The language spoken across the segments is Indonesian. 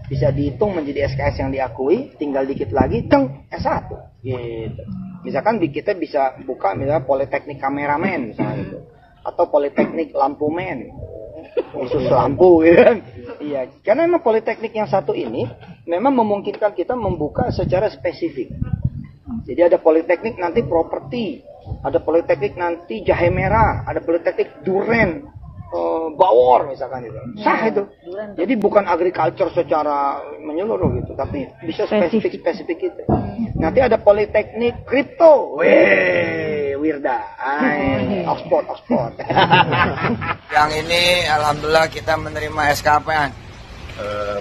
bisa dihitung menjadi SKS yang diakui, tinggal dikit lagi, deng, S1 gitu. Misalkan kita bisa buka misalnya Politeknik Kameramen misalnya gitu, atau Politeknik Lampumen, khusus lampu gitu kan. Iya, karena memang Politeknik yang satu ini memang memungkinkan kita membuka secara spesifik. Jadi ada Politeknik nanti properti, ada Politeknik nanti Jahe Merah, ada Politeknik Duren, Bawor misalkan itu. Sah itu. Jadi bukan agriculture secara menyeluruh gitu, tapi bisa spesifik gitu. Nanti ada Politeknik Kripto. Weh, Wirda. Oxford. Yang ini alhamdulillah kita menerima SKP-an.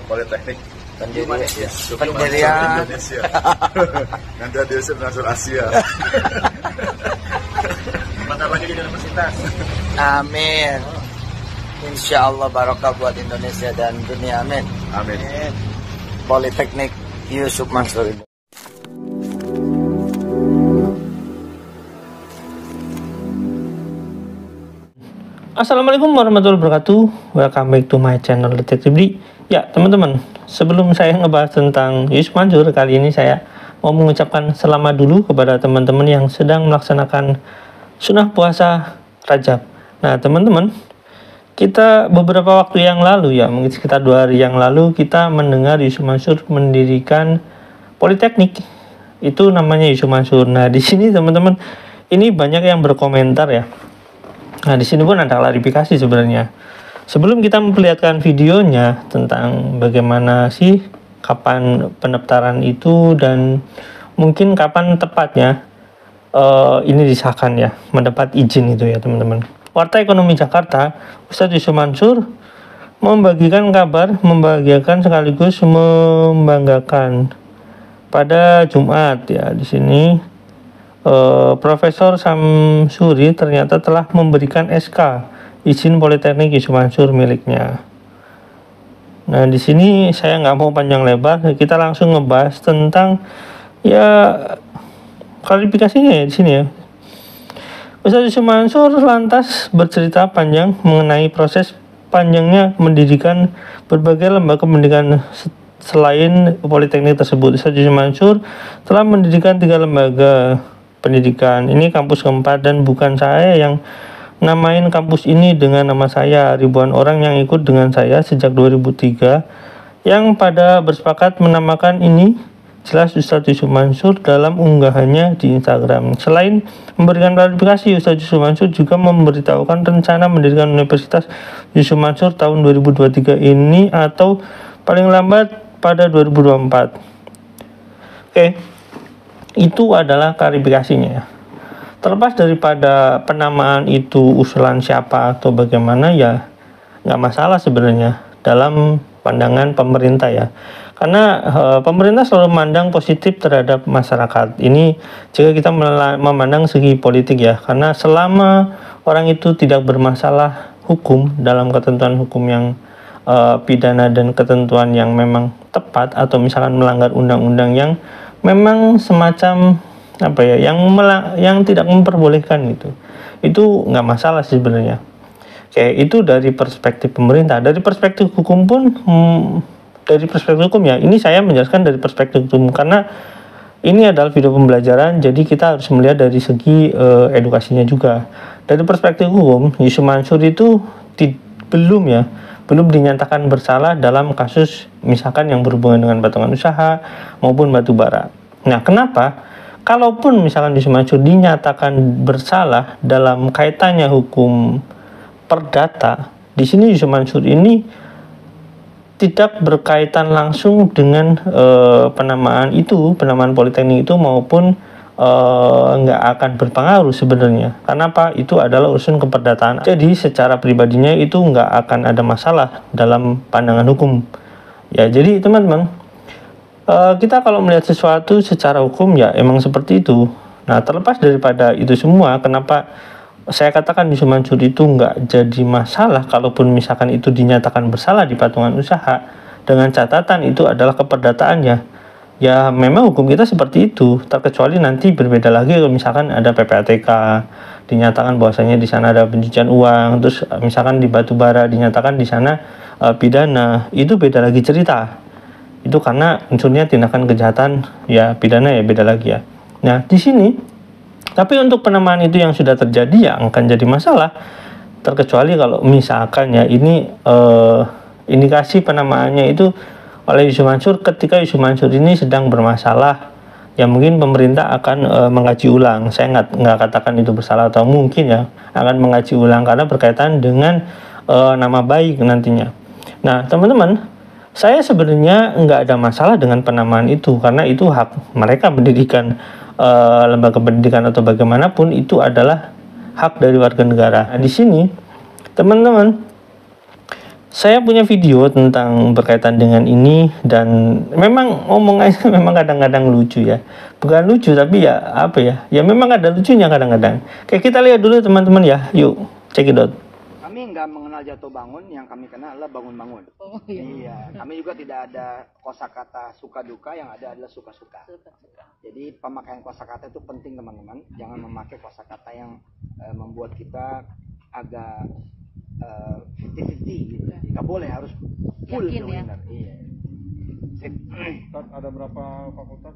Politeknik Pendirian Indonesia. Nanti ada nasional Asia. Bentar lagi di universitas. Amin. Insya Allah barokah buat Indonesia dan dunia. Amin. Amin. Politeknik Yusuf Mansur. Assalamualaikum warahmatullahi wabarakatuh. Welcome back to my channel Detektif Di. Ya teman-teman, sebelum saya ngebahas tentang Yusuf Mansur, kali ini saya mau mengucapkan selamat dulu kepada teman-teman yang sedang melaksanakan sunnah puasa Rajab. Nah teman-teman, kita beberapa waktu yang lalu ya, mungkin sekitar 2 hari yang lalu, kita mendengar Yusuf Mansur mendirikan Politeknik. Itu namanya Yusuf Mansur. Nah di sini teman-teman, ini banyak yang berkomentar ya. Nah, di sini pun ada klarifikasi sebenarnya. Sebelum kita memperlihatkan videonya tentang bagaimana sih kapan pendaftaran itu dan mungkin kapan tepatnya ini disahkan ya, mendapat izin itu ya teman-teman. Warta Ekonomi Jakarta, Ustadz Yusuf Mansur membagikan kabar membahagiakan sekaligus membanggakan pada Jumat ya. Di sini Profesor Samsuri ternyata telah memberikan SK izin Politeknik Yusuf Mansur miliknya. Nah di sini saya nggak mau panjang lebar, kita langsung ngebahas tentang ya klarifikasinya ya di sini ya. Ustadz Yusuf Mansur lantas bercerita panjang mengenai proses panjangnya mendirikan berbagai lembaga pendidikan selain Politeknik tersebut. Ustadz Yusuf Mansur telah mendirikan 3 lembaga pendidikan. Ini kampus keempat dan bukan saya yang namain kampus ini dengan nama saya. Ribuan orang yang ikut dengan saya sejak 2003 yang pada bersepakat menamakan ini. Jelas Ustadz Yusuf Mansur dalam unggahannya di Instagram. Selain memberikan klarifikasi, Ustadz Yusuf Mansur juga memberitahukan rencana mendirikan Universitas Yusuf Mansur tahun 2023 ini atau paling lambat pada 2024. Oke, itu adalah klarifikasinya ya. Terlepas daripada penamaan itu usulan siapa atau bagaimana ya nggak masalah sebenarnya dalam pandangan pemerintah ya. Karena pemerintah selalu memandang positif terhadap masyarakat. Ini jika kita memandang segi politik ya. Karena selama orang itu tidak bermasalah hukum dalam ketentuan hukum yang pidana dan ketentuan yang memang tepat, atau misalkan melanggar undang-undang yang memang semacam apa ya, yang tidak memperbolehkan itu nggak masalah sih sebenarnya. Oke, itu dari perspektif pemerintah. Dari perspektif hukum pun dari perspektif hukum ya, ini saya menjelaskan dari perspektif hukum karena ini adalah video pembelajaran, jadi kita harus melihat dari segi edukasinya juga. Dari perspektif hukum, Yusuf Mansur itu belum dinyatakan bersalah dalam kasus misalkan yang berhubungan dengan patungan usaha maupun batu bara. Nah, kenapa? Kalaupun misalkan Yusuf Mansur dinyatakan bersalah dalam kaitannya hukum perdata, di sini Yusuf Mansur ini tidak berkaitan langsung dengan penamaan Politeknik itu maupun nggak akan berpengaruh sebenarnya. Karena apa? Itu adalah urusan keperdataan. Jadi secara pribadinya itu nggak akan ada masalah dalam pandangan hukum. Ya, jadi teman-teman, kita kalau melihat sesuatu secara hukum ya emang seperti itu. Nah, terlepas daripada itu semua, kenapa saya katakan Yusuf Mansur itu nggak jadi masalah kalaupun misalkan itu dinyatakan bersalah di patungan usaha, dengan catatan itu adalah keperdataannya. Ya memang hukum kita seperti itu, terkecuali nanti berbeda lagi kalau misalkan ada PPATK dinyatakan bahwasanya di sana ada pencucian uang, terus misalkan di batu bara dinyatakan di sana pidana, itu beda lagi cerita. Itu karena unsurnya tindakan kejahatan ya pidana ya beda lagi ya. Nah di sini, tapi untuk penamaan itu yang sudah terjadi ya akan jadi masalah, terkecuali kalau misalkan ya ini indikasi penamaannya itu oleh Yusuf Mansur ketika Yusuf Mansur ini sedang bermasalah. Ya mungkin pemerintah akan mengkaji ulang. Saya nggak katakan itu bersalah atau mungkin ya akan mengkaji ulang karena berkaitan dengan nama baik nantinya. Nah teman-teman, saya sebenarnya nggak ada masalah dengan penamaan itu karena itu hak mereka pendidikan, lembaga pendidikan atau bagaimanapun itu adalah hak dari warga negara. Nah, di sini teman-teman, saya punya video tentang berkaitan dengan ini dan memang omongannya memang kadang-kadang lucu ya. Bukan lucu tapi ya apa ya? Ya memang ada lucunya kadang-kadang. Kayak kita lihat dulu teman-teman ya. Yuk, cekidot. Kami nggak mengenal jatuh bangun, yang kami kenal adalah bangun-bangun. Oh, iya. Iya, kami juga tidak ada kosakata suka duka, yang ada adalah suka-suka. Jadi pemakaian kosakata itu penting teman-teman. Jangan memakai kosakata yang membuat kita agak 50-50 gitu. Nggak boleh, harus full Yakin, ya? benar. Iya. Ada berapa fakultas?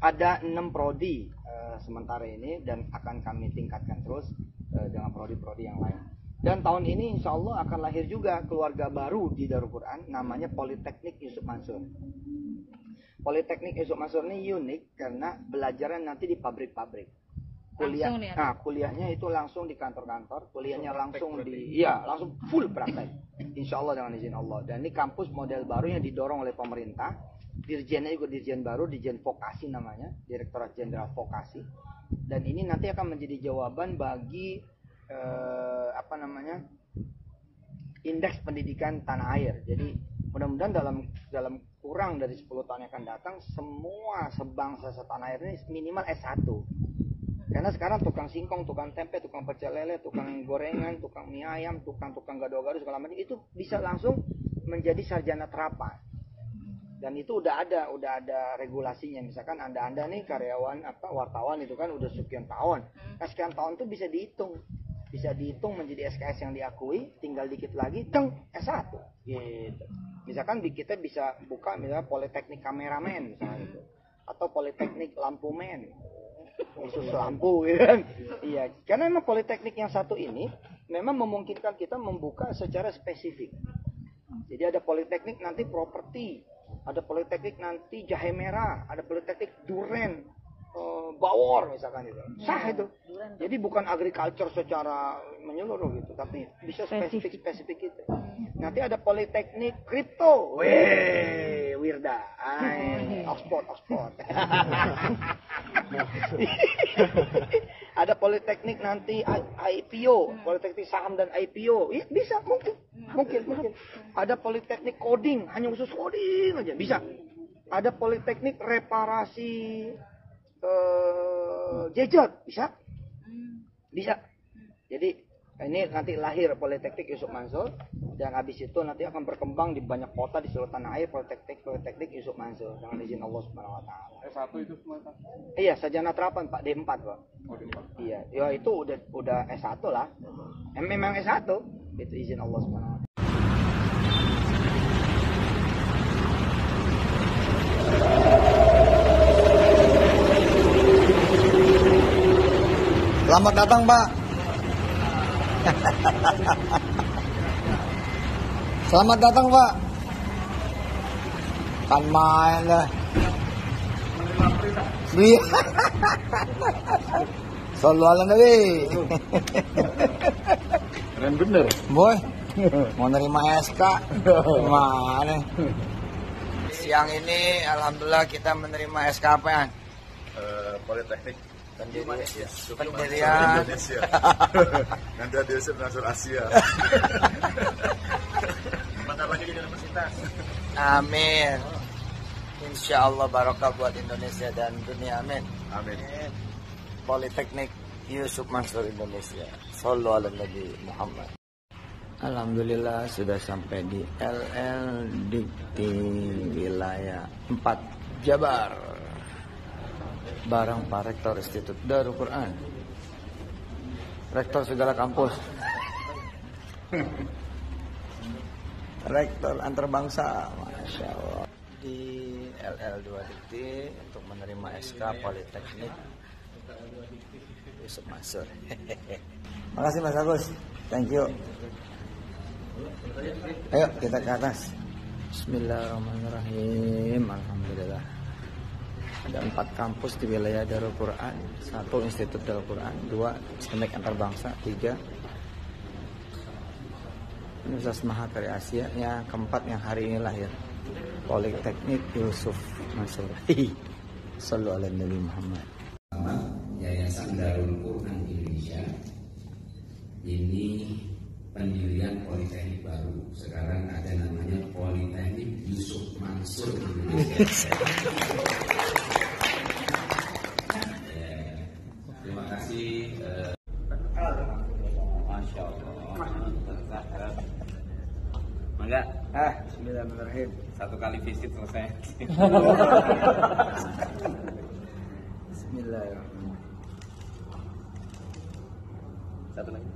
Ada 6 prodi sementara ini dan akan kami tingkatkan terus dengan prodi-prodi yang lain. Dan tahun ini insya Allah akan lahir juga keluarga baru di Darul Quran, namanya Politeknik Yusuf Mansur. Politeknik Yusuf Mansur ini unik karena belajarnya nanti di pabrik-pabrik. Kuliahnya itu langsung di kantor-kantor, kuliahnya langsung langsung full praktek. Insya Allah dengan izin Allah. Dan ini kampus model baru yang didorong oleh pemerintah. Dirjennya juga dirjen baru, dirjen vokasi namanya, Direktorat Jenderal Vokasi. Dan ini nanti akan menjadi jawaban bagi indeks pendidikan tanah air. Jadi mudah-mudahan dalam kurang dari 10 tahun yang akan datang semua sebangsa setanah air ini minimal S1. Karena sekarang tukang singkong, tukang tempe, tukang pecel lele, tukang gorengan, tukang mie ayam, tukang gado-gado segala macam itu bisa langsung menjadi sarjana terapan. Dan itu udah ada regulasinya. Misalkan anda nih karyawan wartawan itu kan udah sekian tahun. Nah, sekian tahun itu bisa dihitung menjadi SKS yang diakui, tinggal dikit lagi S1 gitu. Misalkan kita bisa buka misalnya Politeknik Kameramen misalnya gitu. Atau Politeknik Lampumen, khusus lampu gitu kan. Iya, karena memang Politeknik yang satu ini memang memungkinkan kita membuka secara spesifik. Jadi ada Politeknik nanti properti, ada Politeknik nanti jahe merah, ada Politeknik duren, bawor misalkan itu. Sah itu. Jadi bukan agriculture secara menyeluruh gitu, tapi bisa spesifik gitu. Nanti ada Politeknik kripto. Weh, Wirda. Oxford. Ada Politeknik nanti IPO, Politeknik saham dan IPO. Ya, bisa, mungkin. Ada Politeknik coding, hanya khusus coding aja, bisa. Ada Politeknik reparasi gadget, bisa. Jadi ini nanti lahir Politeknik Yusuf Mansur, dan habis itu nanti akan berkembang di banyak kota di seluruh tanah air Politeknik Yusuf Mansur dengan izin Allah Subhanahu wa taala. S1 itu semua Pak? Iya, sarjana terapan Pak, D4 Pak. Oh, D4. Iya, ya itu udah S1 lah. Memang S1 itu izin Allah Subhanahu wa taala. Selamat datang, Pak. Selamat datang, Pak. Kan main dah. Iya. Sallu ala Nabi. Keren bener. Boy, mau nerima SK. Gimana? Siang ini alhamdulillah kita menerima SK apa ya? Politeknik Pendirian. Indonesia. Nanti ada Yusuf Mansur Asia. Bentar lagi jadi universitas. Amin. Insya Allah barokah buat Indonesia dan dunia. Amin. Amin. Politeknik Yusuf Mansur Indonesia. Sallu ala Nabi Muhammad. Alhamdulillah sudah sampai di LL Dikti wilayah 4 Jabar. Barang Pak Rektor Institut Darul Quran, Rektor segala kampus, Rektor antar bangsa, Masya Allah. di LL2 Dikti untuk menerima SK Politeknik Yusuf Mansur. Makasih Mas Agus, thank you. Ayo kita ke atas. Bismillahirrahmanirrahim. Alhamdulillah. Ada 4 kampus di wilayah Darul Quran, 1 Institut Darul Quran, 2 Senek Antarbangsa, 3 Universitas Mahakarya Asia, yang keempat yang hari ini lahir, Politeknik Yusuf Mansur. Sallu ala Nabi Muhammad. Yayasan Darul Quran Indonesia ini pendirian Politeknik baru. Sekarang ada namanya Politeknik Yusuf Mansur Indonesia. Terima kasih. Masya Allah. Mangga. Bismillahirrahmanirrahim. 1 kali visit selesai. Bismillahirrahmanirrahim. 1 lagi.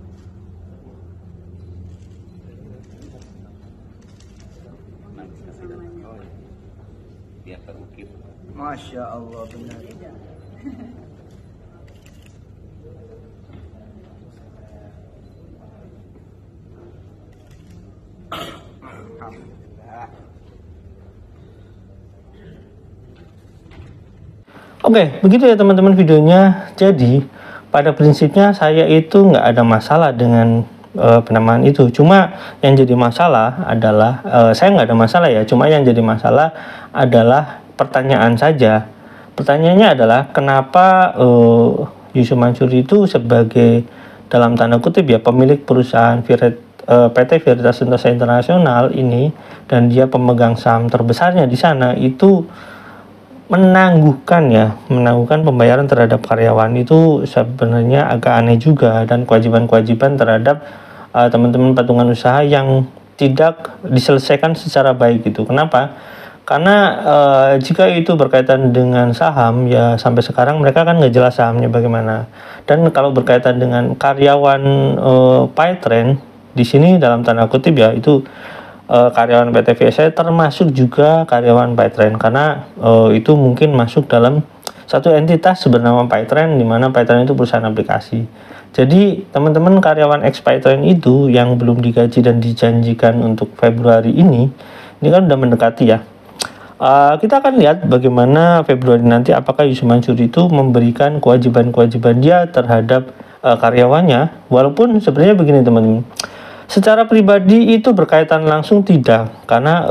Oh, ya. Biar terukir. Masya Allah, benar. Oke, begitu ya teman-teman videonya. Jadi pada prinsipnya saya itu nggak ada masalah dengan penamaan itu. Cuma yang jadi masalah adalah saya nggak ada masalah ya. Cuma yang jadi masalah adalah pertanyaan saja. Pertanyaannya adalah kenapa Yusuf Mansur itu sebagai dalam tanda kutip ya pemilik perusahaan PT Veritas Sentosa Internasional ini, dan dia pemegang saham terbesarnya di sana, itu menangguhkan pembayaran terhadap karyawan. Itu sebenarnya agak aneh juga, dan kewajiban-kewajiban terhadap teman-teman patungan usaha yang tidak diselesaikan secara baik gitu. Kenapa? Karena jika itu berkaitan dengan saham, ya sampai sekarang mereka kan nggak jelas sahamnya bagaimana. Dan kalau berkaitan dengan karyawan Paytrend, di sini dalam tanda kutip ya itu karyawan PT VSI termasuk juga karyawan Paytrend, karena itu mungkin masuk dalam satu entitas bernama Paytrend, di mana Paytrend itu perusahaan aplikasi. Jadi teman-teman karyawan ex Paytrend itu yang belum digaji dan dijanjikan untuk Februari ini kan udah mendekati ya. Kita akan lihat bagaimana Februari nanti apakah Yusuf Mansur itu memberikan kewajiban-kewajiban dia terhadap karyawannya. Walaupun sebenarnya begini teman-teman, secara pribadi itu berkaitan langsung tidak, karena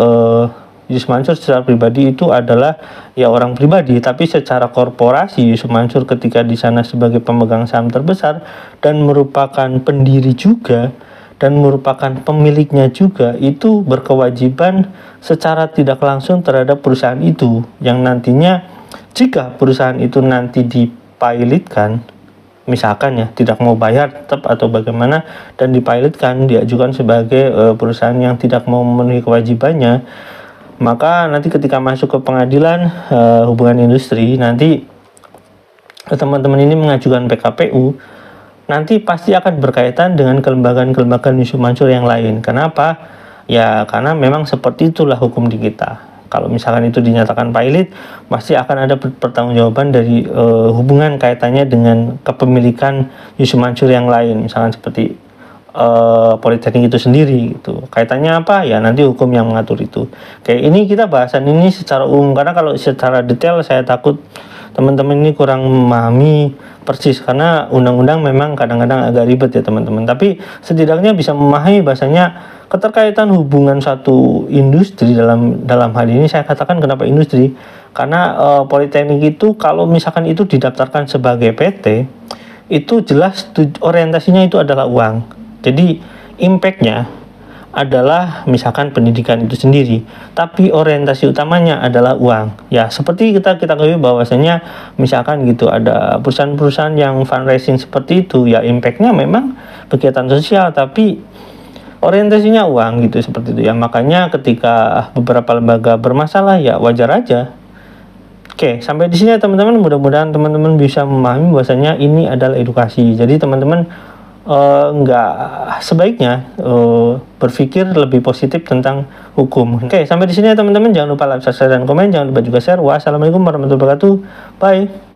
Yusuf Mansur secara pribadi itu adalah ya orang pribadi, tapi secara korporasi Yusuf Mansur ketika di sana sebagai pemegang saham terbesar dan merupakan pendiri juga dan merupakan pemiliknya juga, itu berkewajiban secara tidak langsung terhadap perusahaan itu, yang nantinya jika perusahaan itu nanti dipilotkan, misalkan ya tidak mau bayar tetap atau bagaimana, dan dipilotkan diajukan sebagai perusahaan yang tidak mau memenuhi kewajibannya, maka nanti ketika masuk ke pengadilan hubungan industri, nanti teman-teman ini mengajukan PKPU, nanti pasti akan berkaitan dengan kelembagaan-kelembagaan Yusuf Mansur yang lain. Kenapa? Ya karena memang seperti itulah hukum di kita. Kalau misalkan itu dinyatakan pilot, pasti akan ada pertanggungjawaban dari hubungan kaitannya dengan kepemilikan Yusuf Mansur yang lain, misalkan seperti Politeknik itu sendiri gitu. Kaitannya apa? Ya nanti hukum yang mengatur itu. Kayak ini kita bahasan ini secara umum, karena kalau secara detail saya takut teman-teman ini kurang memahami persis, karena undang-undang memang kadang-kadang agak ribet ya teman-teman. Tapi setidaknya bisa memahami bahasanya keterkaitan hubungan satu industri, dalam hal ini saya katakan kenapa industri, karena Politeknik itu kalau misalkan itu didaftarkan sebagai PT, itu jelas orientasinya itu adalah uang. Jadi impact-nya adalah misalkan pendidikan itu sendiri, tapi orientasi utamanya adalah uang. Ya seperti kita ketahui bahwasanya misalkan gitu ada perusahaan-perusahaan yang fundraising seperti itu, ya impact-nya memang kegiatan sosial, tapi orientasinya uang gitu, seperti itu ya. Makanya ketika beberapa lembaga bermasalah, ya wajar aja. Oke, sampai di sini ya teman-teman. Mudah-mudahan teman-teman bisa memahami bahwasanya ini adalah edukasi. Jadi teman-teman nggak sebaiknya berpikir lebih positif tentang hukum. Oke, sampai di sini ya teman-teman. Jangan lupa like, subscribe, dan komen. Jangan lupa juga share. Wassalamualaikum warahmatullahi wabarakatuh. Bye.